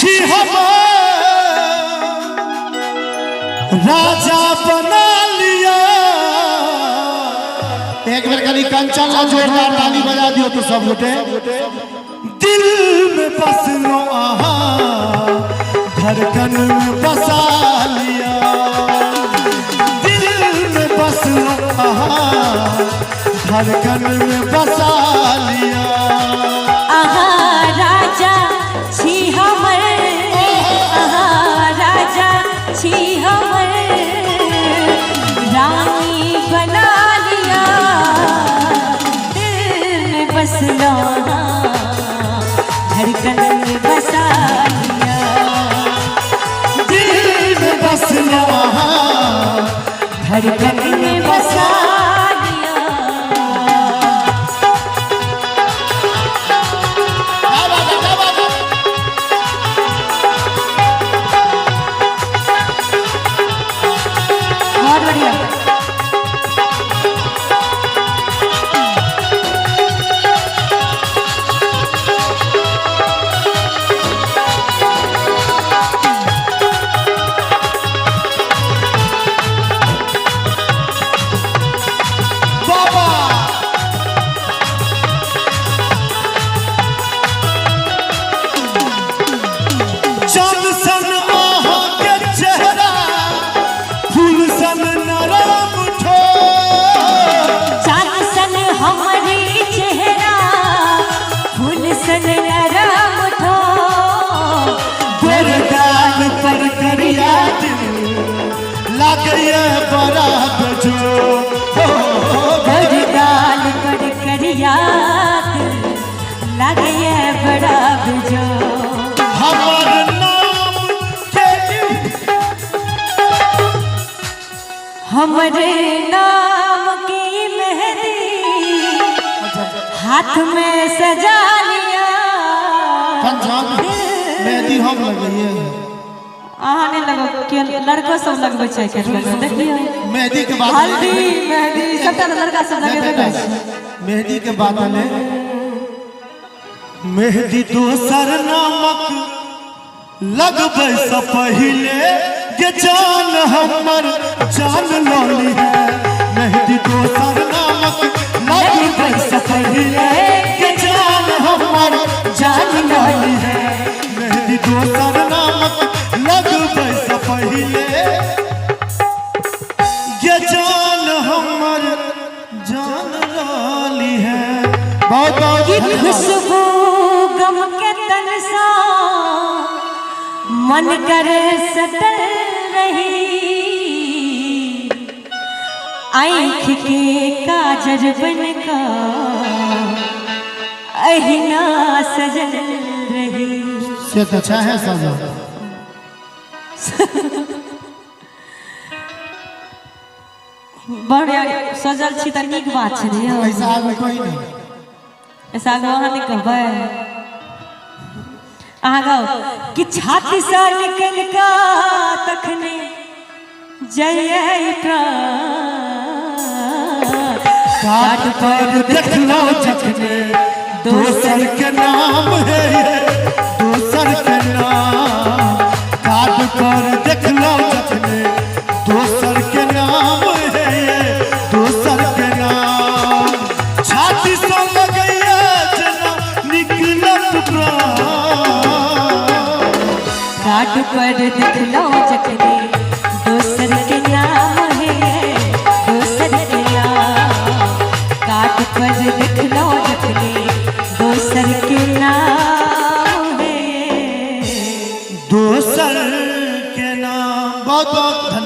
छी राजा बना लिया। एक बार कभी कंचन ला जोरदार ताली बजा दियो तो सब उठे। दिल में बस लो आहा, धड़कन में बसा लिया। दिल में बस लो आहा, धड़कन में बसा लिया। आहा राजा छी हमर, आहा राजा छी हमर, रानी बना लिया। दिल में बस लो धड़कन में बसा लिया। दिल में बस लो धड़कन में बसा लिया। बहुत बढ़िया। बड़ा बजो गाल पर करिया लगे बड़ा बजो। हमार नाम हमरे नाम की मेहंदी हाथ में सजा लिया। मेहंदी हम लगाइए, अहाँ नहीं लगो के लड़का सब लगबे छै के देखियो। मेहंदी के बाद हल्दी मेहंदी सबटा लड़का सब लगेबे छै। मेहंदी के बाद में मेहंदी दोसर नामक लगबे से पहले के जान हमर जान लौली है। मेहंदी दोसर नामक लगबे से पहले के जान हमर जान लौली है। मेहंदी दोसर नामक लगबे से पहले ये जान हमर जान लौली है। बहुत बहुत खुशबू गम के तन सा मन करे सटल रही। आँख के काजर बन का अहिना सजल रही। से तो अच्छा है सब। बढ़िया सजल छी त नीक बात छै रे। ऐसा आगे कोई नहीं, ऐसा आगे अहाँ नहीं कहबै। अहाँ गाओ कि छाती से निकल का तखने जय प्राण काट पर देखलो जखने दोसर के नाम है ये, दोसर के नाम। काट पर देखलो जखने दोसर के नाम है ये, दोसर के नाम। छाती से लगैया जना निकलत प्राण। काट पर देखलो जखने दोसर के नाम है, दोसर के नाम। काट पर देखलो जखने दोसर के नाम है, दोसर के नाम। बहुत बहुत